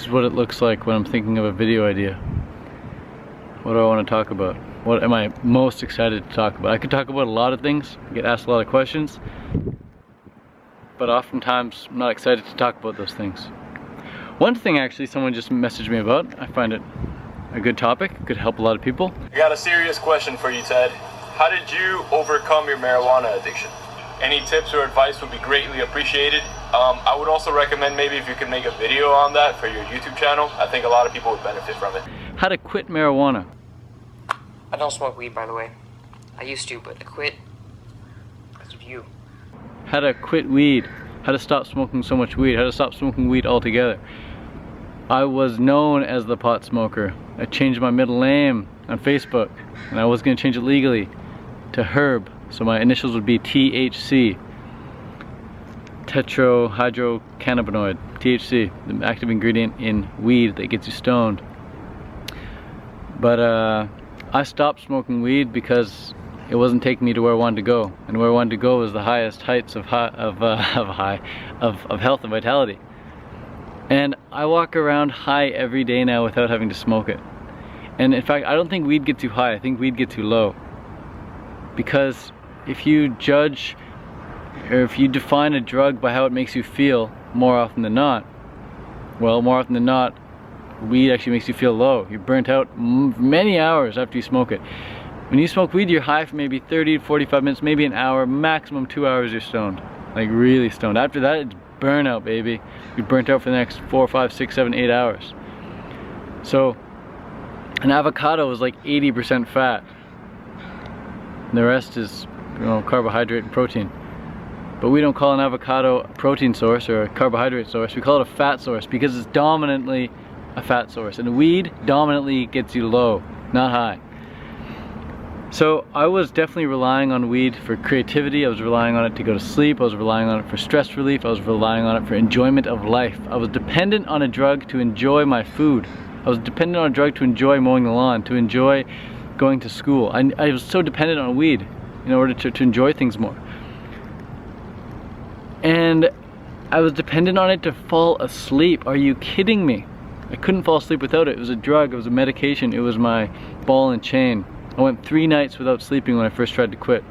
is what it looks like when I'm thinking of a video idea. What do I want to talk about? What am I most excited to talk about? I could talk about a lot of things, I get asked a lot of questions, but oftentimes I'm not excited to talk about those things. One thing actually someone just messaged me about, I find it a good topic, could help a lot of people. I got a serious question for you, Ted. How did you overcome your marijuana addiction? Any tips or advice would be greatly appreciated. I would also recommend maybe if you could make a video on that for your YouTube channel. I think a lot of people would benefit from it. How to quit marijuana. I don't smoke weed, by the way. I used to, but I quit because of you. How to quit weed. How to stop smoking so much weed. How to stop smoking weed altogether. I was known as the pot smoker. I changed my middle name on Facebook, and I was going to change it legally to Herb. So my initials would be THC. Tetrahydrocannabinoid. THC, the active ingredient in weed that gets you stoned. But I stopped smoking weed because it wasn't taking me to where I wanted to go, and where I wanted to go was the highest heights of health and vitality. And I walk around high every day now without having to smoke it. And in fact, I don't think weed gets too high. I think weed gets too low. Because if you judge, or if you define a drug by how it makes you feel, more often than not, well, more often than not, weed actually makes you feel low. You're burnt out many hours after you smoke it. When you smoke weed, you're high for maybe 30 to 45 minutes, maybe an hour, maximum 2 hours you're stoned. Like really stoned. After that, it's burnout, baby. You're burnt out for the next 4, 5, 6, 7, 8 hours. So, an avocado is like 80% fat. And the rest is, you know, carbohydrate and protein. But we don't call an avocado a protein source or a carbohydrate source. We call it a fat source because it's dominantly a fat source. And weed dominantly gets you low, not high. So I was definitely relying on weed for creativity. I was relying on it to go to sleep. I was relying on it for stress relief. I was relying on it for enjoyment of life. I was dependent on a drug to enjoy my food. I was dependent on a drug to enjoy mowing the lawn, to enjoy going to school. I was so dependent on weed in order to enjoy things more. And I was dependent on it to fall asleep. Are you kidding me? I couldn't fall asleep without it. It was a drug, it was a medication, it was my ball and chain. I went 3 nights without sleeping when I first tried to quit.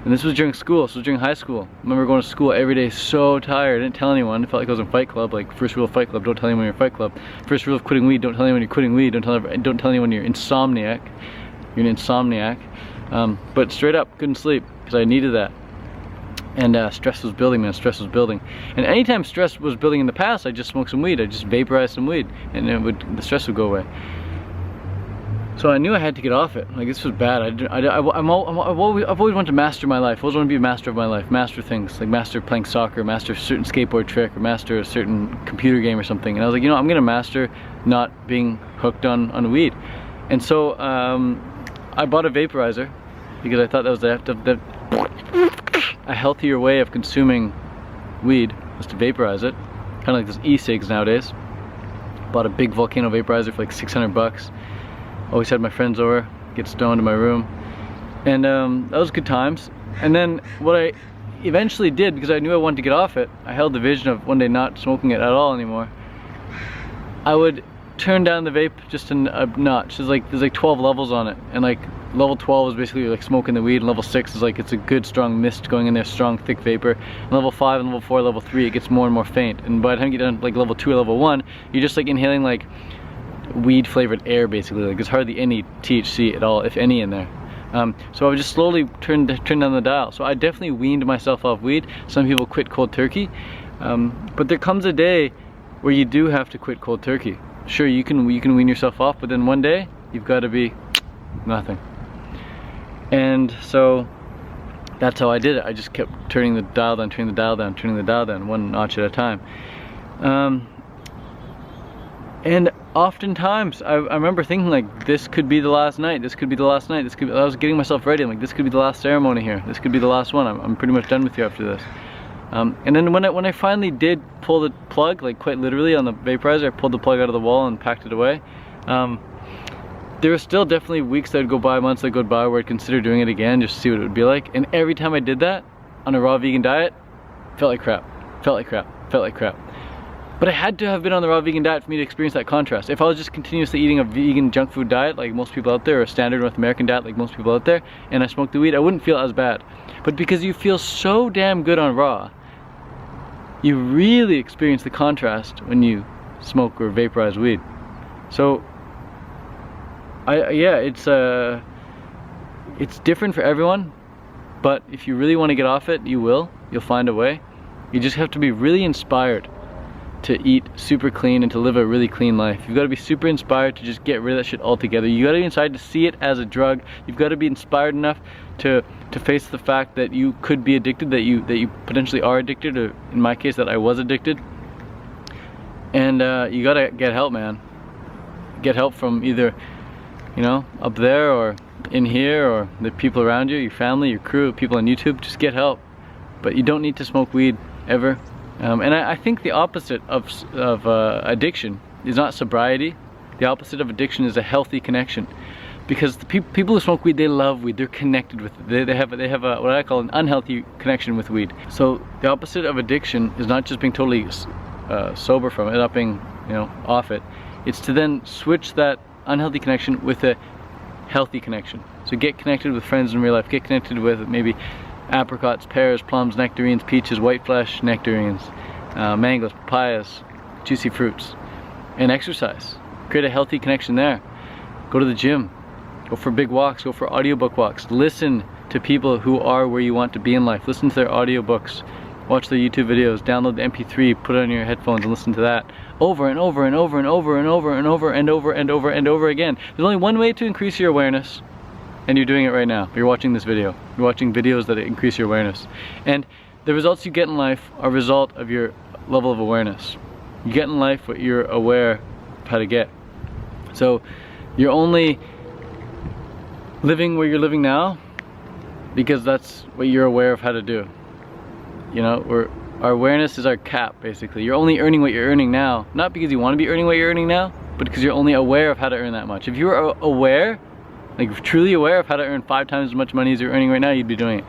And this was during school, so it was during high school. I remember going to school every day so tired. I didn't tell anyone. I felt like I was in Fight Club, like first rule of Fight Club, don't tell anyone you're in Fight Club. First rule of quitting weed, don't tell anyone you're quitting weed. Don't tell anyone you're insomniac. You're an insomniac. But straight up, couldn't sleep because I needed that. And stress was building, man, stress was building. And anytime stress was building in the past, I just smoked some weed. I just vaporized some weed and the stress would go away. So I knew I had to get off it. Like, this was bad. I've always wanted to master my life. I always wanted to be a master of my life. Master things, like master playing soccer, master a certain skateboard trick, or master a certain computer game or something. And I was like, you know, I'm gonna master not being hooked on weed. And so I bought a vaporizer because I thought that was a healthier way of consuming weed, was to vaporize it. Kind of like those e-cigs nowadays. Bought a big Volcano vaporizer for like 600 bucks. Always had my friends over, get stoned in my room. And that was good times. And then what I eventually did, because I knew I wanted to get off it, I held the vision of one day not smoking it at all anymore. I would turn down the vape just a notch. There's like 12 levels on it. And like level 12 is basically like smoking the weed, and level 6 is like it's a good strong mist going in there, strong thick vapor. And level 5 and level 4, level 3, it gets more and more faint. And by the time you get down to like level 2 or level 1, you're just like inhaling like weed flavored air basically. Like there's hardly any THC at all, if any, in there. So I would just slowly turn down the dial. So I definitely weaned myself off weed. Some people quit cold turkey, but there comes a day where you do have to quit cold turkey. Sure, you can wean yourself off, but then one day you've got to be nothing. And so that's how I did it. I just kept turning the dial down, turning the dial down, turning the dial down, one notch at a time. And oftentimes I remember thinking like, this could be the last night, this could be the last night, I was getting myself ready. I'm like, this could be the last ceremony here, this could be the last one, I'm pretty much done with you after this. And then when I finally did pull the plug, like quite literally on the vaporizer, I pulled the plug out of the wall and packed it away. There were still definitely weeks that would go by, months that would go by where I'd consider doing it again just to see what it would be like. And every time I did that on a raw vegan diet, felt like crap, felt like crap, felt like crap. But I had to have been on the raw vegan diet for me to experience that contrast. If I was just continuously eating a vegan junk food diet like most people out there, or a standard North American diet like most people out there, and I smoked the weed, I wouldn't feel as bad. But because you feel so damn good on raw, you really experience the contrast when you smoke or vaporize weed. So, yeah, it's different for everyone, but if you really want to get off it, you will. You'll find a way. You just have to be really inspired to eat super clean and to live a really clean life. You've got to be super inspired to just get rid of that shit altogether. You got to be inspired to see it as a drug. You've got to be inspired enough to face the fact that you could be addicted, that you potentially are addicted, or in my case that I was addicted. And you got to get help, man. Get help from either, you know, up there or in here, or the people around you, your family, your crew, people on YouTube. Just get help. But you don't need to smoke weed ever. And I think the opposite of addiction is not sobriety. The opposite of addiction is a healthy connection. Because the people who smoke weed, they love weed. They're connected with it. They have a, what I call an unhealthy connection with weed. So the opposite of addiction is not just being totally sober from it, not being, you know, off it. It's to then switch that unhealthy connection with a healthy connection. So get connected with friends in real life. Get connected with maybe apricots, pears, plums, nectarines, peaches, white flesh, nectarines, mangoes, papayas, juicy fruits, and exercise. Create a healthy connection there. Go to the gym, go for big walks, go for audiobook walks. Listen to people who are where you want to be in life. Listen to their audiobooks, watch their YouTube videos, download the MP3, put it on your headphones and listen to that over and over and over and over and over and over and over and over and over again. There's only one way to increase your awareness, and you're doing it right now. You're watching this video. You're watching videos that increase your awareness. And the results you get in life are a result of your level of awareness. You get in life what you're aware of how to get. So you're only living where you're living now because that's what you're aware of how to do. You know, our awareness is our cap, basically. You're only earning what you're earning now, not because you want to be earning what you're earning now, but because you're only aware of how to earn that much. If you were aware, like truly aware of how to earn 5 times as much money as you're earning right now, you'd be doing it.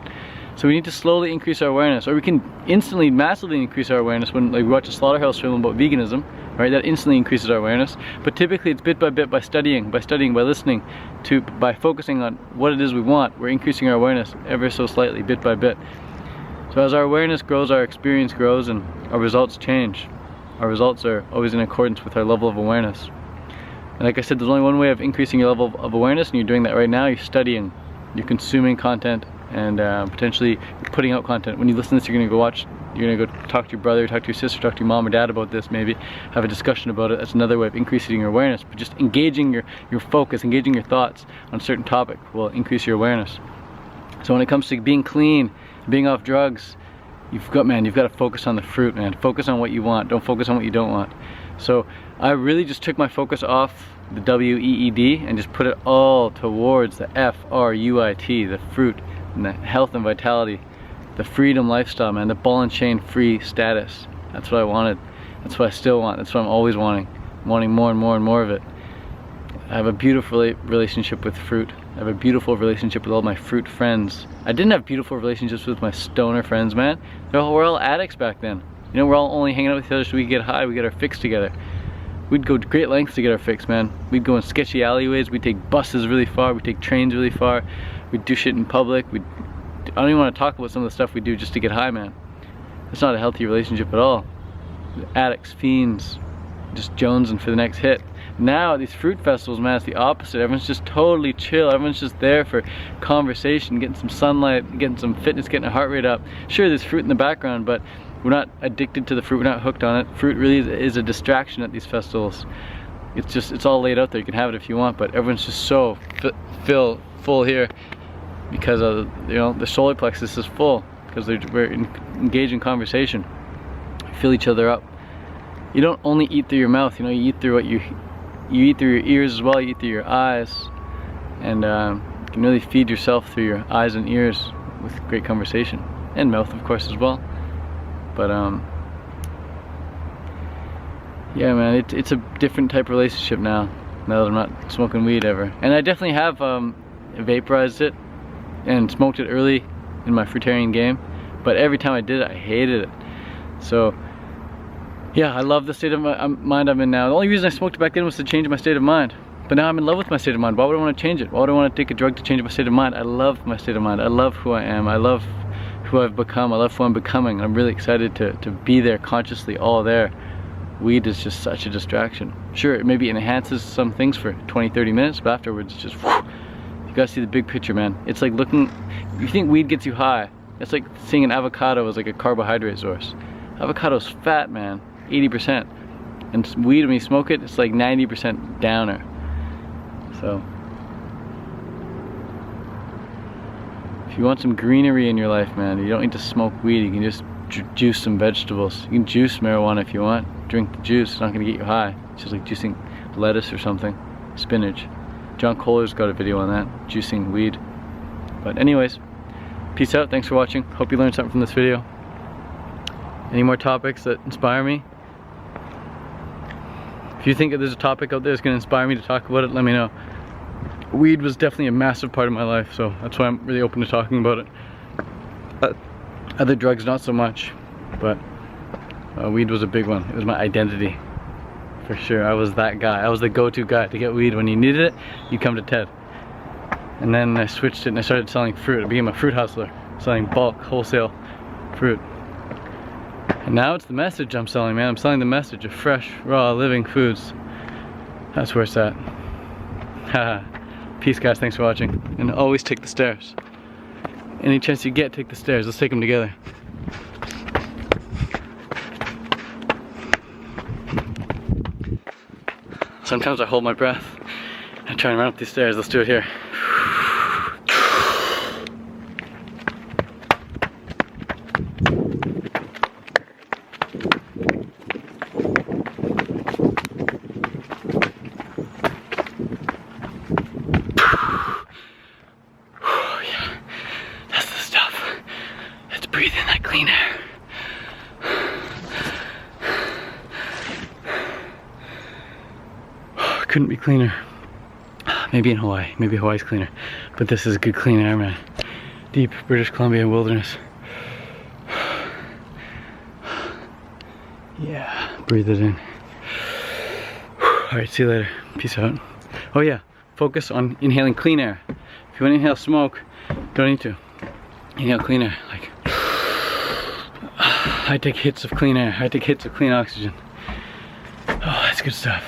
So we need to slowly increase our awareness, or we can instantly, massively increase our awareness when, like, we watch a Slaughterhouse film about veganism, right? That instantly increases our awareness. But typically it's bit by bit, by studying, by listening, by focusing on what it is we want. We're increasing our awareness ever so slightly, bit by bit. So as our awareness grows, our experience grows, and our results change. Our results are always in accordance with our level of awareness. And like I said, there's only one way of increasing your level of awareness, and you're doing that right now. You're studying, you're consuming content, and potentially you're putting out content. When you listen to this, you're gonna go watch, you're gonna go talk to your brother, talk to your sister, talk to your mom or dad about this, maybe have a discussion about it. That's another way of increasing your awareness. But just engaging your focus, engaging your thoughts on a certain topic will increase your awareness. So when it comes to being clean, being off drugs, you've got to focus on the fruit, man. Focus on what you want. Don't focus on what you don't want. So I really just took my focus off the W-E-E-D and just put it all towards the F-R-U-I-T, the fruit and the health and vitality, the freedom lifestyle, man, the ball and chain free status. That's what I wanted. That's what I still want. That's what I'm always wanting. I'm wanting more and more and more of it. I have a beautiful relationship with fruit. I have a beautiful relationship with all my fruit friends. I didn't have beautiful relationships with my stoner friends, man. We're all addicts back then. You know, we're all only hanging out with each other so we could get high, we get our fix together. We'd go to great lengths to get our fix, man. We'd go in sketchy alleyways, we'd take buses really far, we'd take trains really far, we'd do shit in public. I don't even want to talk about some of the stuff we do just to get high, man. It's not a healthy relationship at all. Addicts, fiends, just jonesing for the next hit. Now at these fruit festivals, man, it's the opposite. Everyone's just totally chill. Everyone's just there for conversation, getting some sunlight, getting some fitness, getting a heart rate up. Sure, there's fruit in the background, but we're not addicted to the fruit. We're not hooked on it. Fruit really is a distraction at these festivals. It's all laid out there. You can have it if you want, but everyone's just so full here because of, you know, the solar plexus is full because we're engaged in conversation. We fill each other up. You don't only eat through your mouth, you know, you eat through what you eat through your ears as well, you eat through your eyes, and you can really feed yourself through your eyes and ears with great conversation, and mouth of course as well. But yeah, man, it's a different type of relationship now that I'm not smoking weed ever. And I definitely have vaporized it and smoked it early in my fruitarian game, but every time I did it, I hated it. So Yeah, I love the state of mind I'm in now. The only reason I smoked it back then was to change my state of mind. But now I'm in love with my state of mind. Why would I want to change it? Why would I want to take a drug to change my state of mind? I love my state of mind. I love who I am. I love who I've become. I love who I'm becoming. I'm really excited to be there consciously, all there. Weed is just such a distraction. Sure, it maybe enhances some things for 20-30 minutes, but afterwards it's just, whew, you gotta see the big picture, man. It's like looking, you think weed gets you high. It's like seeing an avocado as like a carbohydrate source. Avocado's fat, man, 80%. And weed, when you smoke it, it's like 90% downer. So, if you want some greenery in your life, man, you don't need to smoke weed. You can just juice some vegetables. You can juice marijuana if you want. Drink the juice, it's not gonna get you high. It's just like juicing lettuce or something. Spinach. John Kohler's got a video on that, juicing weed. But anyways, peace out, thanks for watching. Hope you learned something from this video. Any more topics that inspire me? If you think that there's a topic out there that's gonna inspire me to talk about it, let me know. Weed was definitely a massive part of my life, so that's why I'm really open to talking about it. Other drugs, not so much, but weed was a big one. It was my identity, for sure. I was that guy. I was the go-to guy to get weed. When you needed it, you come to Ted. And then I switched it and I started selling fruit. I became a fruit hustler, selling bulk, wholesale fruit. And now it's the message I'm selling, man. I'm selling the message of fresh, raw, living foods. That's where it's at. Haha. Peace, guys. Thanks for watching. And always take the stairs. Any chance you get, take the stairs. Let's take them together. Sometimes I hold my breath. I try and run up these stairs. Let's do it here. Yeah, that's the stuff. Let's breathe in that clean air. Couldn't be cleaner. Maybe in Hawaii. Maybe Hawaii's cleaner. But this is good clean air, man. Deep British Columbia wilderness. Yeah, breathe it in. Alright, see you later. Peace out. Oh yeah, focus on inhaling clean air. If you want to inhale smoke, don't need to. Inhale clean air. Like, I take hits of clean air. I take hits of clean oxygen. Oh, that's good stuff.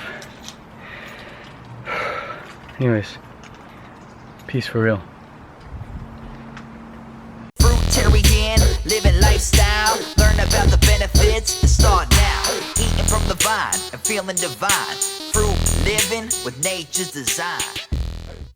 Anyways, peace for real. Fruitarian, living lifestyle. Learn about the benefits and start now. Eating from the vine and feeling divine. Fruit living with nature's design.